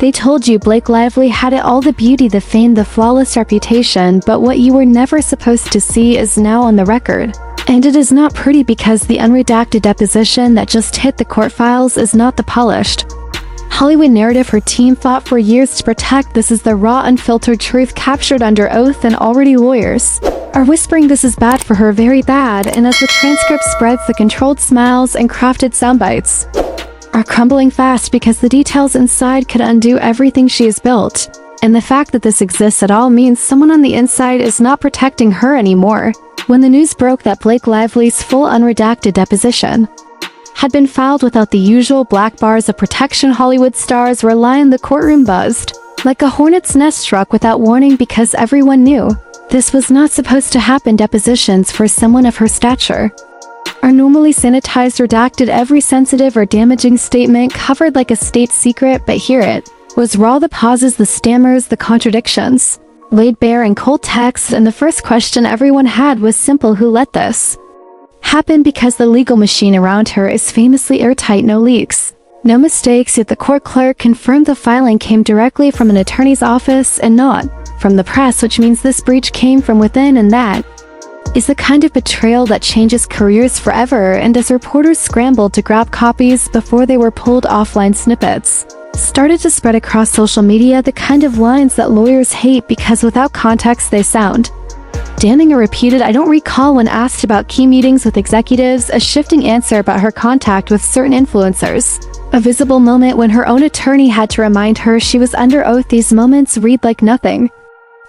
They told you Blake Lively had it all, the beauty, the fame, the flawless reputation, but what you were never supposed to see is now on the record. And it is not pretty because the unredacted deposition that just hit the court files is not the polished Hollywood narrative her team fought for years to protect. This is the raw, unfiltered truth captured under oath, and already lawyers are whispering this is bad for her, very bad, and as the transcript spreads, the controlled smiles and crafted soundbites are crumbling fast because the details inside could undo everything she has built. And the fact that this exists at all means someone on the inside is not protecting her anymore. When the news broke that Blake Lively's full unredacted deposition had been filed without the usual black bars of protection, Hollywood stars were lying. The courtroom buzzed like a hornet's nest, struck without warning because everyone knew this was not supposed to happen. Depositions for someone of her stature are normally sanitized, redacted, every sensitive or damaging statement covered like a state secret, but here it was raw, the pauses, the stammers, the contradictions laid bare in cold text, and the first question everyone had was simple: who let this happen? Because the legal machine around her is famously airtight, no leaks, no mistakes, yet the court clerk confirmed the filing came directly from an attorney's office and not from the press, which means this breach came from within, and that is the kind of betrayal that changes careers forever. And as reporters scrambled to grab copies before they were pulled offline, snippets started to spread across social media, the kind of lines that lawyers hate because without context they sound damning, or repeated. I don't recall when asked about key meetings with executives, a shifting answer about her contact with certain influencers, a visible moment when her own attorney had to remind her she was under oath. These moments read like nothing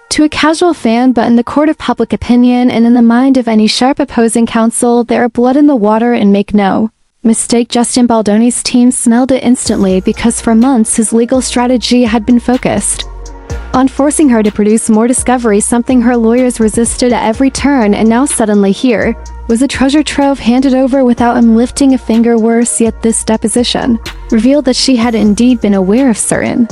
to a casual fan, but in the court of public opinion and in the mind of any sharp opposing counsel, they are blood in the water. And make no mistake, Justin Baldoni's team smelled it instantly, because for months his legal strategy had been focused on forcing her to produce more discovery, something her lawyers resisted at every turn, and now suddenly here was a treasure trove handed over without him lifting a finger. Worse yet, this deposition revealed that she had indeed been aware of certain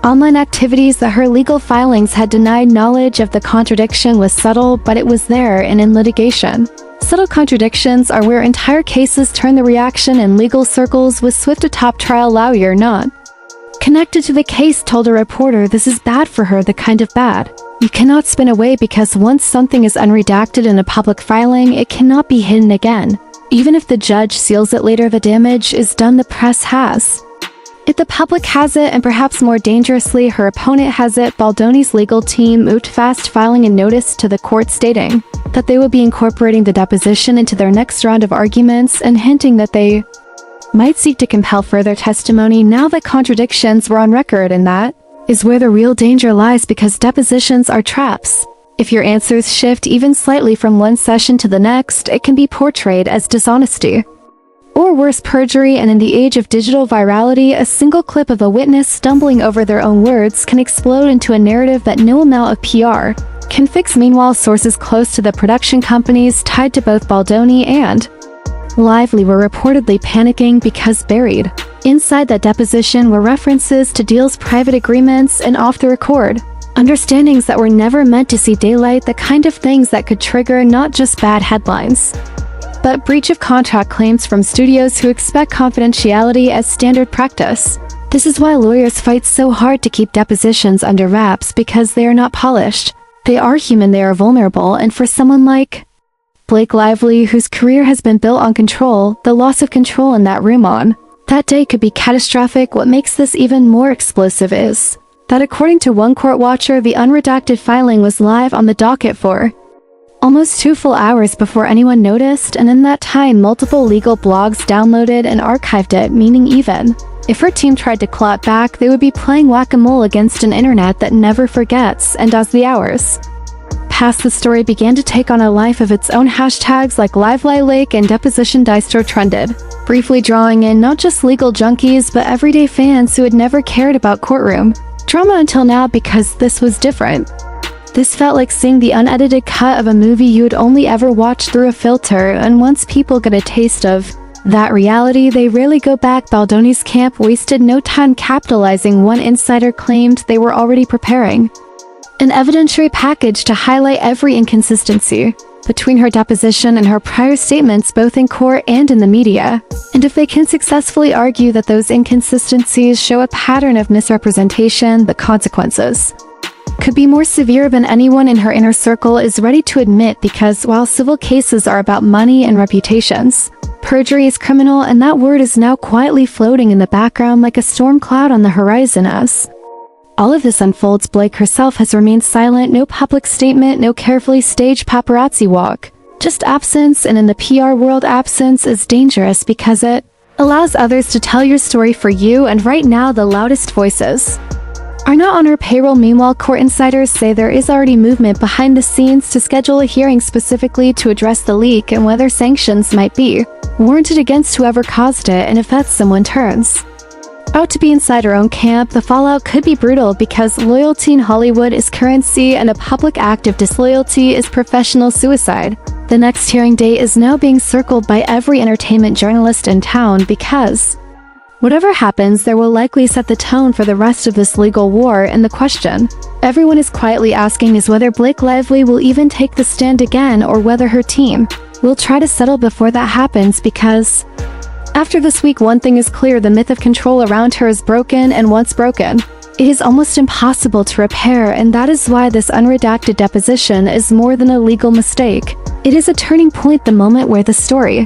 online activities that her legal filings had denied knowledge of. The contradiction was subtle, but it was there, and in litigation, subtle contradictions are where entire cases turn. The reaction in legal circles was swift. A top trial lawyer not connected to the case told a reporter this is bad for her, the kind of bad you cannot spin away, because once something is unredacted in a public filing, it cannot be hidden again. Even if the judge seals it later, the damage is done. The press has it, the public has it, and perhaps more dangerously, her opponent has it. Baldoni's legal team moved fast, filing a notice to the court stating that they would be incorporating the deposition into their next round of arguments, and hinting that they might seek to compel further testimony now that contradictions were on record. And that is where the real danger lies, because depositions are traps. If your answers shift even slightly from one session to the next, it can be portrayed as dishonesty, or worse, perjury. And in the age of digital virality, a single clip of a witness stumbling over their own words can explode into a narrative that no amount of PR can fix. Meanwhile, sources close to the production companies tied to both Baldoni and Lively were reportedly panicking, because buried inside that deposition were references to deals, private agreements, and off-the-record understandings that were never meant to see daylight, the kind of things that could trigger not just bad headlines, but breach of contract claims from studios who expect confidentiality as standard practice. This is why lawyers fight so hard to keep depositions under wraps, because they are not polished. They are human, they are vulnerable, and for someone like Blake Lively, whose career has been built on control, the loss of control in that room on that day could be catastrophic. What makes this even more explosive is that according to one court watcher, the unredacted filing was live on the docket for almost 2 full hours before anyone noticed, and in that time multiple legal blogs downloaded and archived it, meaning even if her team tried to claw it back, they would be playing whack-a-mole against an internet that never forgets. And as the hours passed, the story began to take on a life of its own. Hashtags like Lively Lake and Deposition Dystro trended, briefly drawing in not just legal junkies but everyday fans who had never cared about courtroom drama until now, because this was different. This felt like seeing the unedited cut of a movie you'd only ever watch through a filter, and once people get a taste of that reality, they rarely go back. Baldoni's camp wasted no time capitalizing. One insider claimed they were already preparing an evidentiary package to highlight every inconsistency between her deposition and her prior statements both in court and in the media. And if they can successfully argue that those inconsistencies show a pattern of misrepresentation, the consequences could be more severe than anyone in her inner circle is ready to admit, because while civil cases are about money and reputations, perjury is criminal, and that word is now quietly floating in the background like a storm cloud on the horizon. As all of this unfolds, Blake herself has remained silent. No public statement, no carefully staged paparazzi walk. Just absence, and in the PR world, absence is dangerous because it allows others to tell your story for you, and right now the loudest voices are not on her payroll. Meanwhile, court insiders say there is already movement behind the scenes to schedule a hearing specifically to address the leak and whether sanctions might be warranted against whoever caused it, and if that someone turns out to be inside her own camp, the fallout could be brutal, because loyalty in Hollywood is currency and a public act of disloyalty is professional suicide. The next hearing date is now being circled by every entertainment journalist in town, because whatever happens, there will likely set the tone for the rest of this legal war, and the question everyone is quietly asking is whether Blake Lively will even take the stand again, or whether her team will try to settle before that happens, because after this week, one thing is clear: the myth of control around her is broken, and once broken, it is almost impossible to repair, and that is why this unredacted deposition is more than a legal mistake. It is a turning point, the moment where the story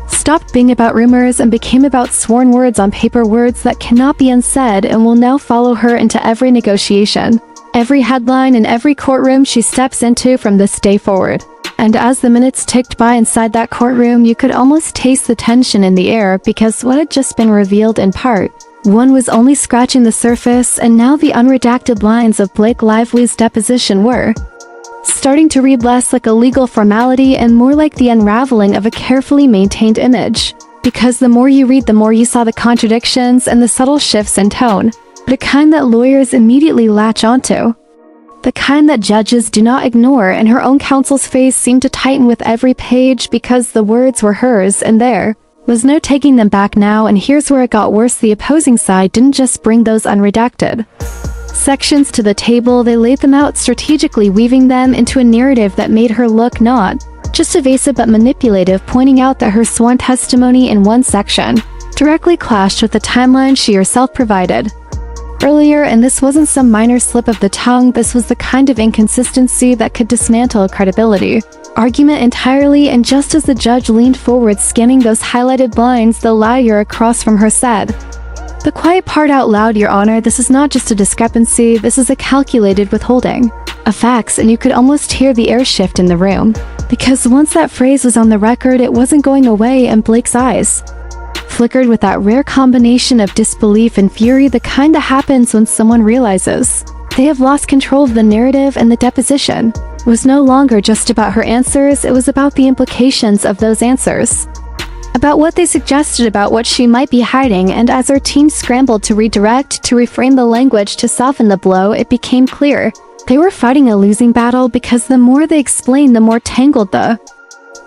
stopped being about rumors and became about sworn words on paper, words that cannot be unsaid and will now follow her into every negotiation, every headline, and every courtroom she steps into from this day forward. And as the minutes ticked by inside that courtroom, you could almost taste the tension in the air, because what had just been revealed in part one was only scratching the surface, and now the unredacted lines of Blake Lively's deposition were starting to read less like a legal formality and more like the unraveling of a carefully maintained image. Because the more you read, the more you saw the contradictions and the subtle shifts in tone, the kind that lawyers immediately latch onto, the kind that judges do not ignore, and her own counsel's face seemed to tighten with every page, because the words were hers and there was no taking them back now. And here's where it got worse: the opposing side didn't just bring those unredacted sections to the table, they laid them out strategically, weaving them into a narrative that made her look not just evasive but manipulative, pointing out that her sworn testimony in one section directly clashed with the timeline she herself provided earlier. And this wasn't some minor slip of the tongue, this was the kind of inconsistency that could dismantle a credibility argument entirely. And just as the judge leaned forward, scanning those highlighted lines, the lawyer across from her said the quiet part out loud: "Your Honor, this is not just a discrepancy, this is a calculated withholding of facts." And you could almost hear the air shift in the room, because once that phrase was on the record, it wasn't going away, and Blake's eyes flickered with that rare combination of disbelief and fury, the kind that happens when someone realizes they have lost control of the narrative. And the deposition was no longer just about her answers, it was about the implications of those answers, about what they suggested about what she might be hiding. And as her team scrambled to redirect, to reframe the language, to soften the blow, it became clear they were fighting a losing battle, because the more they explained, the more tangled the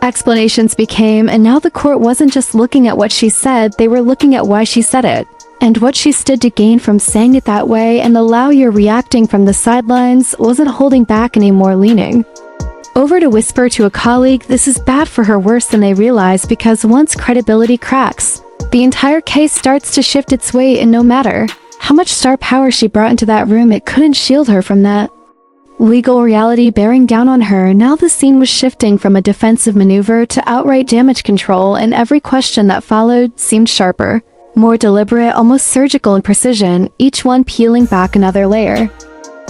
explanations became. And now the court wasn't just looking at what she said, they were looking at why she said it, and what she stood to gain from saying it that way. And the lawyer, reacting from the sidelines, wasn't holding back anymore, leaning over to whisper to a colleague, "This is bad for her, worse than they realize," because once credibility cracks, the entire case starts to shift its weight, and no matter how much star power she brought into that room, it couldn't shield her from that legal reality bearing down on her. Now the scene was shifting from a defensive maneuver to outright damage control, and every question that followed seemed sharper, more deliberate, almost surgical in precision, each one peeling back another layer,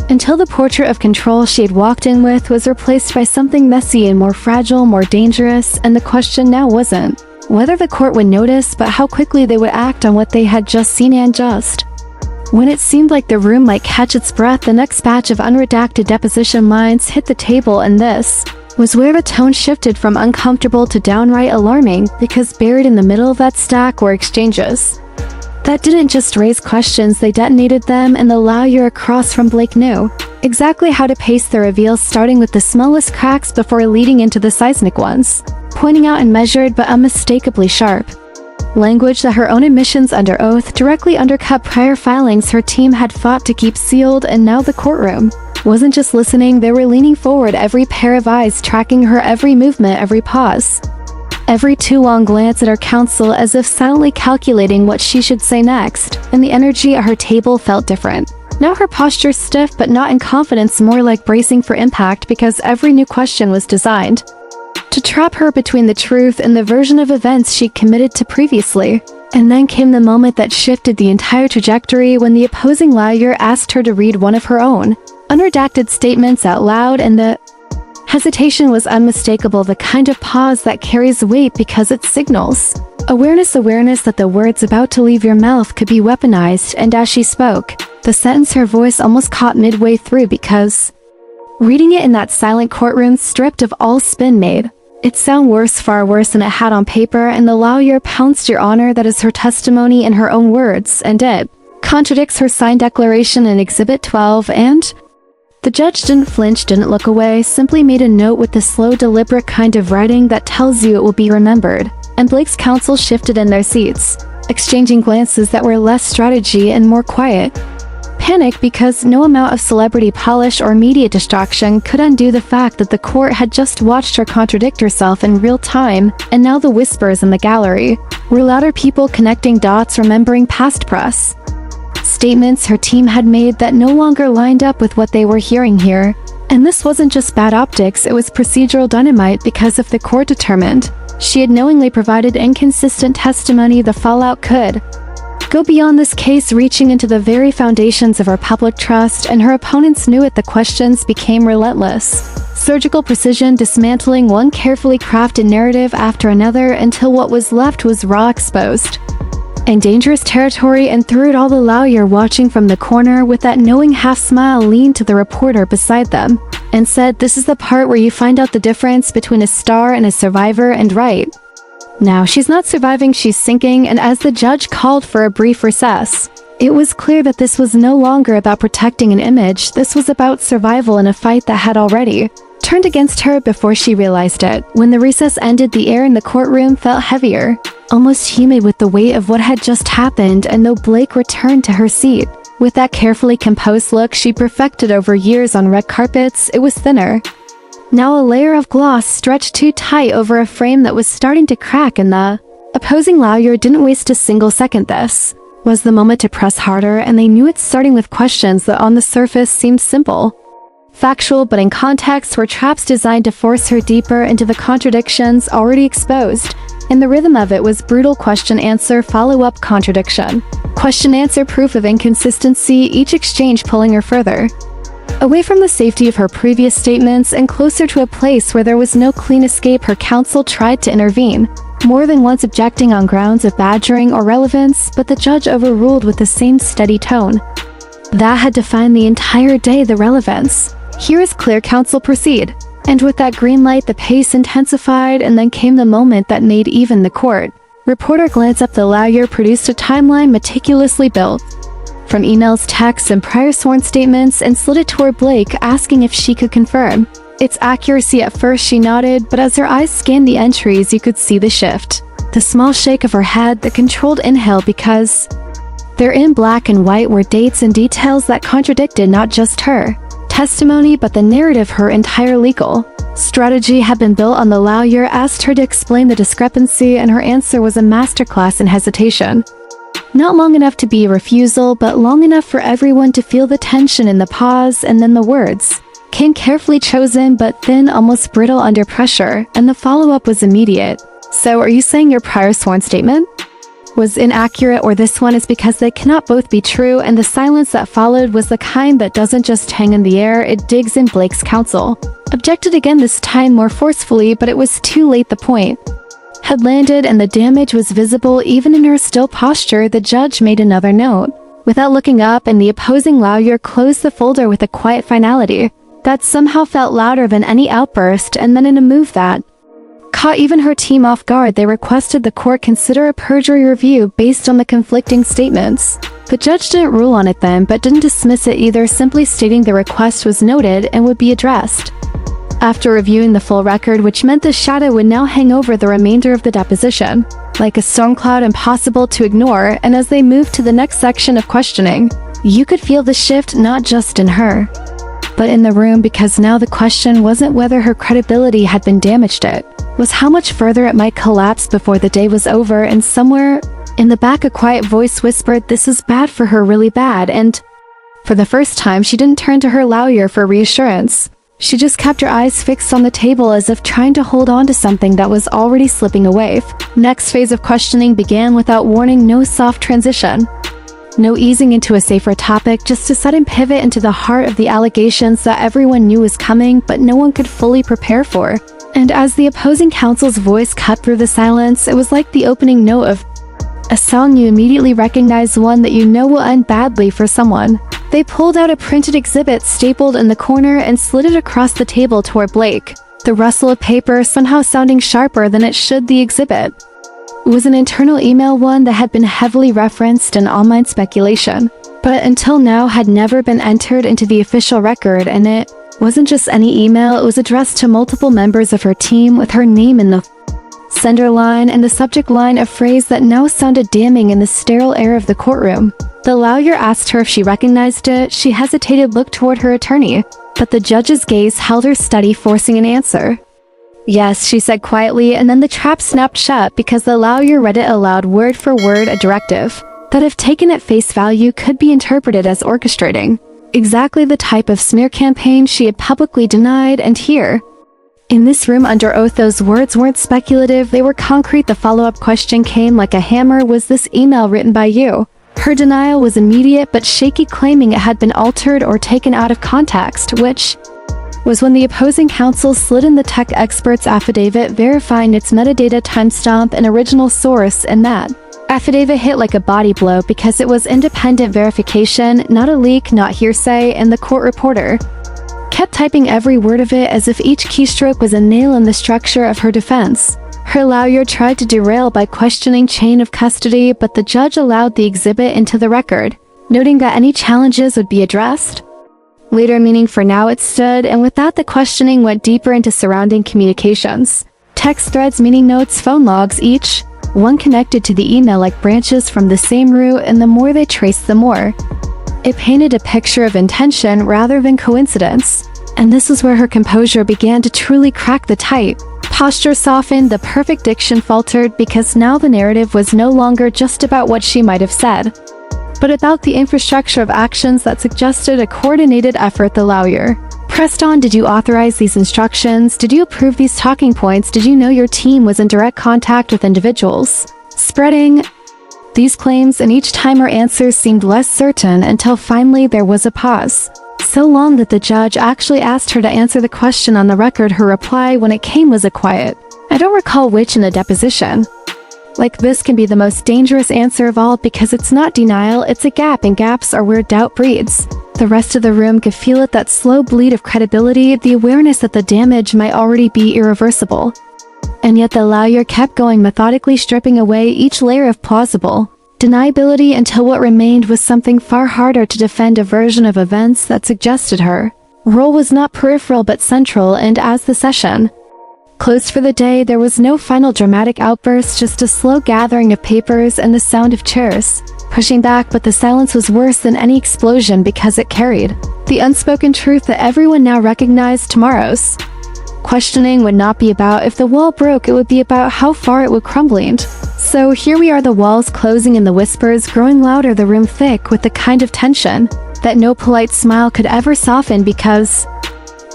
until the portrait of control she had walked in with was replaced by something messy and more fragile, more dangerous. And the question now wasn't whether the court would notice, but how quickly they would act on what they had just seen. And just when it seemed like the room might catch its breath, the next batch of unredacted deposition lines hit the table, and this was where the tone shifted from uncomfortable to downright alarming, because buried in the middle of that stack were exchanges that didn't just raise questions, they detonated them. And the lawyer across from Blake knew exactly how to pace the reveals, starting with the smallest cracks before leading into the seismic ones, pointing out in measured but unmistakably sharp language that her own admissions under oath directly undercut prior filings her team had fought to keep sealed. And now the courtroom wasn't just listening, they were leaning forward, every pair of eyes tracking her every movement, every pause. Every too long glance at her counsel, as if silently calculating what she should say next, and the energy at her table felt different. Now her posture stiff, but not in confidence, more like bracing for impact, because every new question was designed to trap her between the truth and the version of events she'd committed to previously. And then came the moment that shifted the entire trajectory, when the opposing lawyer asked her to read one of her own unredacted statements out loud, and the hesitation was unmistakable, the kind of pause that carries weight because it signals awareness that the words about to leave your mouth could be weaponized. And as she spoke, the sentence her voice almost caught midway through, because reading it in that silent courtroom, stripped of all spin, made it sound worse, far worse than it had on paper. And the lawyer pounced, "Your Honor, that is her testimony in her own words, and it contradicts her signed declaration in Exhibit 12, and..." The judge didn't flinch, didn't look away, simply made a note with the slow, deliberate kind of writing that tells you it will be remembered. And Blake's counsel shifted in their seats, exchanging glances that were less strategy and more quiet panic, because no amount of celebrity polish or media distraction could undo the fact that the court had just watched her contradict herself in real time, and now the whispers in the gallery were louder, people connecting dots, remembering past press statements her team had made that no longer lined up with what they were hearing here. And this wasn't just bad optics, it was procedural dynamite, because if the court determined she had knowingly provided inconsistent testimony, the fallout could go beyond this case, reaching into the very foundations of our public trust. And her opponents knew it. The questions became relentless, surgical precision, dismantling one carefully crafted narrative after another, until what was left was raw, exposed, and dangerous territory. And through it all, the lawyer, watching from the corner with that knowing half smile, leaned to the reporter beside them and said, "This is the part where you find out the difference between a star and a survivor, and right now she's not surviving, she's sinking." And as the judge called for a brief recess, it was clear that this was no longer about protecting an image. This was about survival in a fight that had already turned against her before she realized it. When the recess ended, the air in the courtroom felt heavier, almost humid with the weight of what had just happened. And though Blake returned to her seat with that carefully composed look she perfected over years on red carpets, it was thinner. Now a layer of gloss stretched too tight over a frame that was starting to crack, and the opposing lawyer didn't waste a single second. This was the moment to press harder, and they knew it, starting with questions that on the surface seemed simple, factual, but in context were traps designed to force her deeper into the contradictions already exposed. And the rhythm of it was brutal: question, answer, follow-up, contradiction, question, answer, proof of inconsistency, each exchange pulling her further away from the safety of her previous statements and closer to a place where there was no clean escape. Her counsel tried to intervene, more than once objecting on grounds of badgering or relevance, but the judge overruled with the same steady tone that had defined the entire day: the relevance here is clear, counsel, proceed. And with that green light, the pace intensified, and then came the moment that made even the court reporter glance up. The lawyer produced a timeline meticulously built from emails, texts, and prior sworn statements, and slid it toward Blake, asking if she could confirm its accuracy. At first she nodded, but as her eyes scanned the entries, you could see the shift, the small shake of her head, the controlled inhale, because there in black and white were dates and details that contradicted not just her testimony, but the narrative her entire legal strategy had been built on. The lawyer asked her to explain the discrepancy, and her answer was a masterclass in hesitation. Not long enough to be a refusal, but long enough for everyone to feel the tension in the pause. And then the words came, carefully chosen but thin, almost brittle under pressure, and the follow-up was immediate. "So are you saying your prior sworn statement was inaccurate, or this one is?" Because they cannot both be true. And the silence that followed was the kind that doesn't just hang in the air, it digs in. Blake's counsel objected again, this time more forcefully, but it was too late. The point had landed, and the damage was visible even in her still posture. The judge made another note without looking up, and the opposing lawyer closed the folder with a quiet finality that somehow felt louder than any outburst. And then, in a move that caught even her team off guard, they requested the court consider a perjury review based on the conflicting statements. The judge didn't rule on it then, but didn't dismiss it either, simply stating the request was noted and would be addressed after reviewing the full record, which meant the shadow would now hang over the remainder of the deposition, like a storm cloud impossible to ignore. And as they moved to the next section of questioning, you could feel the shift, not just in her but in the room, because now the question wasn't whether her credibility had been damaged, it was how much further it might collapse before the day was over. And somewhere in the back a quiet voice whispered, "This is bad for her, really bad." And for the first time, she didn't turn to her lawyer for reassurance. She just kept her eyes fixed on the table as if trying to hold on to something that was already slipping away. Next phase of questioning began without warning. No soft transition, no easing into a safer topic, just a sudden pivot into the heart of the allegations that everyone knew was coming, but no one could fully prepare for. And as the opposing counsel's voice cut through the silence, it was like the opening note of a song you immediately recognize, one that you know will end badly for someone. They pulled out a printed exhibit stapled in the corner and slid it across the table toward Blake. The rustle of paper somehow sounding sharper than it should. The exhibit was an internal email, one that had been heavily referenced in online speculation, but until now had never been entered into the official record. And it wasn't just any email, it was addressed to multiple members of her team, with her name in the sender line and the subject line, a phrase that now sounded damning in the sterile air of the courtroom. The lawyer asked her if she recognized it. She hesitated, looked toward her attorney, but the judge's gaze held her steady, forcing an answer. "Yes," she said quietly, and then the trap snapped shut because the lawyer read it aloud, word for word, a directive that, if taken at face value, could be interpreted as orchestrating exactly the type of smear campaign she had publicly denied. And here, in this room under oath, those words weren't speculative, they were concrete. The follow-up question came like a hammer. "Was this email written by you?" Her denial was immediate but shaky, claiming it had been altered or taken out of context, which was when the opposing counsel slid in the tech expert's affidavit verifying its metadata, timestamp, and original source, and that affidavit hit like a body blow because it was independent verification, not a leak, not hearsay. And the court reporter kept typing every word of it as if each keystroke was a nail in the structure of her defense. Her lawyer tried to derail by questioning chain of custody, but the judge allowed the exhibit into the record, noting that any challenges would be addressed later, meaning for now it stood. And with that, the questioning went deeper into surrounding communications. Text threads, meeting notes, phone logs, each one connected to the email like branches from the same root, and the more they traced, the more it painted a picture of intention rather than coincidence. And this is where her composure began to truly crack. The tight posture softened, the perfect diction faltered, because now the narrative was no longer just about what she might have said, but about the infrastructure of actions that suggested a coordinated effort. The lawyer pressed on. "Did you authorize these instructions? Did you approve these talking points? Did you know your team was in direct contact with individuals spreading these claims?" And each time her answers seemed less certain, until finally there was a pause, so long that the judge actually asked her to answer the question on the record. Her reply, when it came, was a quiet, "I don't recall which," in a deposition like this can be the most dangerous answer of all, because it's not denial, it's a gap, and gaps are where doubt breeds. The rest of the room could feel it, that slow bleed of credibility, the awareness that the damage might already be irreversible. And yet the lawyer kept going, methodically stripping away each layer of plausible deniability until what remained was something far harder to defend, a version of events that suggested her role was not peripheral but central. And as the session closed for the day, there was no final dramatic outburst, just a slow gathering of papers and the sound of chairs pushing back. But the silence was worse than any explosion because it carried the unspoken truth that everyone now recognized. Tomorrow's questioning would not be about if the wall broke, it would be about how far it would crumble. So here we are, the walls closing and the whispers growing louder, the room thick with the kind of tension that no polite smile could ever soften, because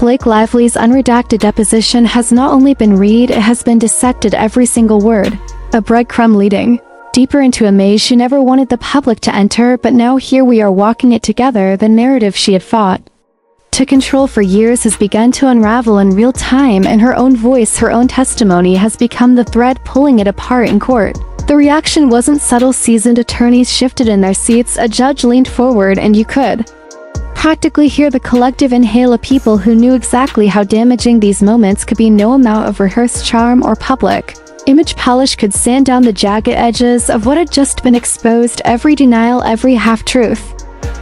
Blake Lively's unredacted deposition has not only been read, it has been dissected, every single word, a breadcrumb leading deeper into a maze she never wanted the public to enter. But now here we are walking it together. The narrative she had fought to control for years has begun to unravel in real time, and her own voice, her own testimony, has become the thread pulling it apart in court. The reaction wasn't subtle. Seasoned attorneys shifted in their seats, a judge leaned forward, and you could practically hear the collective inhale of people who knew exactly how damaging these moments could be. No amount of rehearsed charm or public image polish could sand down the jagged edges of what had just been exposed. Every denial, every half-truth,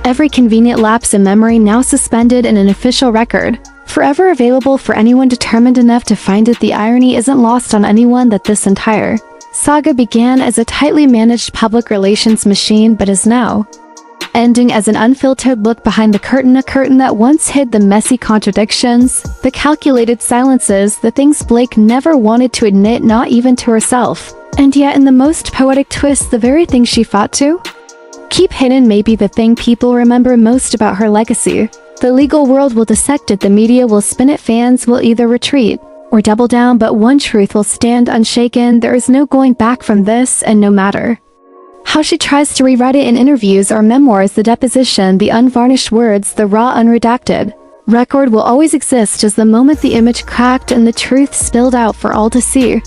every convenient lapse in memory now suspended in an official record, forever available for anyone determined enough to find it. The irony isn't lost on anyone that this entire saga began as a tightly managed public relations machine, but is now ending as an unfiltered look behind the curtain, a curtain that once hid the messy contradictions, the calculated silences, the things Blake never wanted to admit, not even to herself. And yet, in the most poetic twist, the very thing she fought to keep hidden may be the thing people remember most about her legacy. The legal world will dissect it, the media will spin it, fans will either retreat or double down, but one truth will stand unshaken: there is no going back from this, and no matter how she tries to rewrite it in interviews or memoirs, the deposition, the unvarnished words, the raw, unredacted record will always exist as the moment the image cracked and the truth spilled out for all to see.